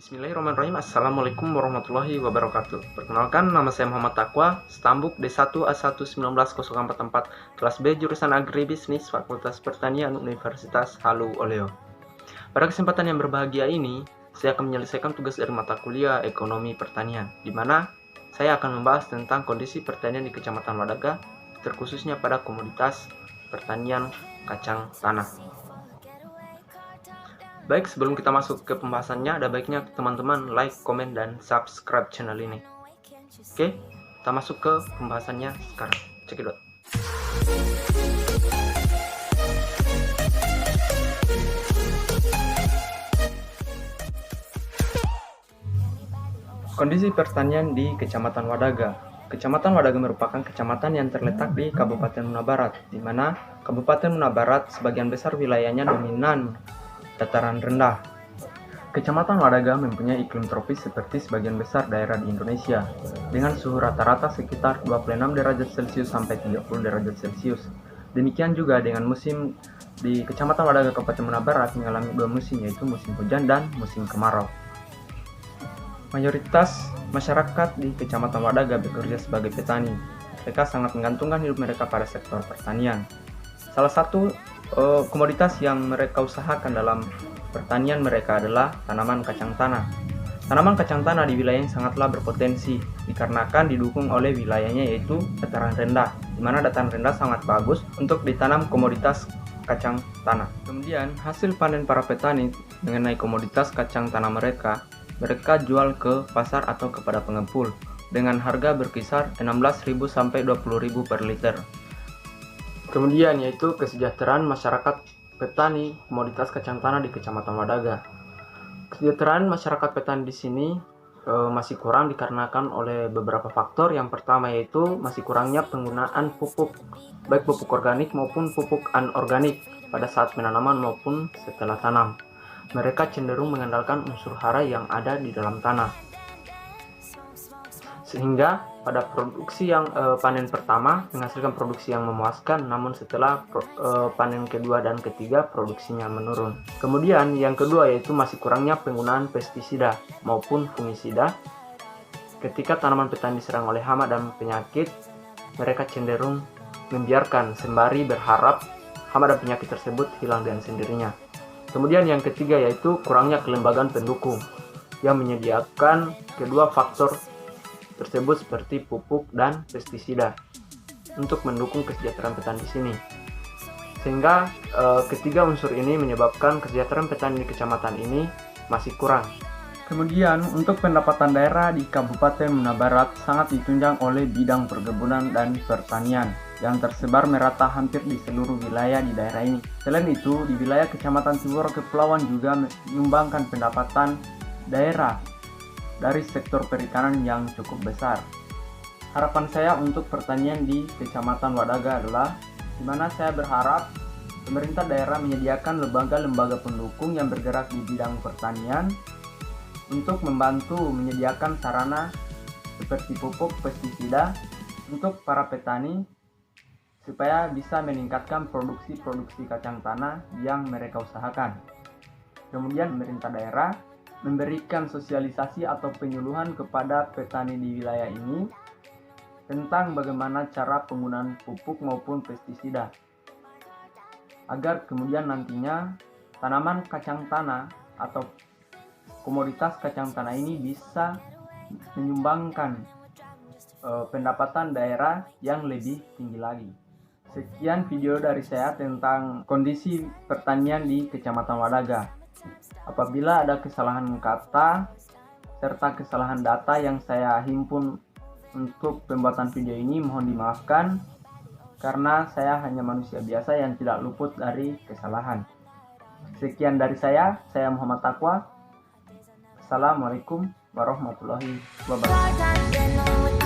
Bismillahirrahmanirrahim. Assalamualaikum warahmatullahi wabarakatuh. Perkenalkan, nama saya Muhammad Taqwa, Stambuk D1A1190444, kelas B jurusan Agribisnis, Fakultas Pertanian, Universitas Halu Oleo. Pada kesempatan yang berbahagia ini, saya akan menyelesaikan tugas dari mata kuliah Ekonomi Pertanian, di mana saya akan membahas tentang kondisi pertanian di Kecamatan Wadaga, terkhususnya pada komoditas pertanian kacang tanah. Baik, sebelum kita masuk ke pembahasannya, ada baiknya teman-teman like, komen, dan subscribe channel ini. Oke, kita masuk ke pembahasannya sekarang. Cekidot. Kondisi pertanian di Kecamatan Wadaga. Kecamatan Wadaga merupakan kecamatan yang terletak di Kabupaten Muna Barat, di mana Kabupaten Muna Barat sebagian besar wilayahnya dominan dataran rendah. Kecamatan Wadaga mempunyai iklim tropis seperti sebagian besar daerah di Indonesia, dengan suhu rata-rata sekitar 26 derajat Celcius sampai 30 derajat Celcius. Demikian juga dengan musim di Kecamatan Wadaga Kabupaten Muna Barat mengalami dua musim, yaitu musim hujan dan musim kemarau. Mayoritas masyarakat di Kecamatan Wadaga bekerja sebagai petani. Mereka sangat menggantungkan hidup mereka pada sektor pertanian. Salah satu komoditas yang mereka usahakan dalam pertanian mereka adalah tanaman kacang tanah. Tanaman kacang tanah di wilayah yang sangatlah berpotensi dikarenakan didukung oleh wilayahnya, yaitu dataran rendah, di mana dataran rendah sangat bagus untuk ditanam komoditas kacang tanah. Kemudian hasil panen para petani mengenai komoditas kacang tanah mereka jual ke pasar atau kepada pengepul dengan harga berkisar 16.000 sampai 20.000 per liter. Kemudian yaitu kesejahteraan masyarakat petani komoditas kacang tanah di Kecamatan Wadaga. Kesejahteraan masyarakat petani di sini masih kurang dikarenakan oleh beberapa faktor. Yang pertama yaitu masih kurangnya penggunaan pupuk, baik pupuk organik maupun pupuk anorganik pada saat penanaman maupun setelah tanam. Mereka cenderung mengandalkan unsur hara yang ada di dalam tanah. Sehingga pada produksi yang panen pertama menghasilkan produksi yang memuaskan, namun setelah panen kedua dan ketiga produksinya menurun. Kemudian yang kedua yaitu masih kurangnya penggunaan pestisida maupun fungisida. Ketika tanaman petani diserang oleh hama dan penyakit, mereka cenderung membiarkan sembari berharap hama dan penyakit tersebut hilang dengan sendirinya. Kemudian yang ketiga yaitu kurangnya kelembagaan pendukung yang menyediakan kedua faktor tersebut seperti pupuk dan pestisida untuk mendukung kesejahteraan petani di sini. Sehingga ketiga unsur ini menyebabkan kesejahteraan petani di kecamatan ini masih kurang. Kemudian untuk pendapatan daerah di Kabupaten Muna Barat sangat ditunjang oleh bidang perkebunan dan pertanian yang tersebar merata hampir di seluruh wilayah di daerah ini. Selain itu, di wilayah Kecamatan Tibur Kepulauan juga menyumbangkan pendapatan daerah dari sektor perikanan yang cukup besar. Harapan saya untuk pertanian di Kecamatan Wadaga adalah di mana saya berharap pemerintah daerah menyediakan lembaga-lembaga pendukung yang bergerak di bidang pertanian untuk membantu menyediakan sarana seperti pupuk, pestisida untuk para petani supaya bisa meningkatkan produksi kacang tanah yang mereka usahakan. Kemudian pemerintah daerah memberikan sosialisasi atau penyuluhan kepada petani di wilayah ini tentang bagaimana cara penggunaan pupuk maupun pestisida, agar kemudian nantinya tanaman kacang tanah atau komoditas kacang tanah ini bisa menyumbangkan pendapatan daerah yang lebih tinggi lagi. Sekian video dari saya tentang kondisi pertanian di Kecamatan Wadaga. Apabila ada kesalahan kata serta kesalahan data yang saya himpun untuk pembuatan video ini, mohon dimaafkan karena saya hanya manusia biasa yang tidak luput dari kesalahan. Sekian dari saya Muhammad Taqwa. Assalamualaikum warahmatullahi wabarakatuh.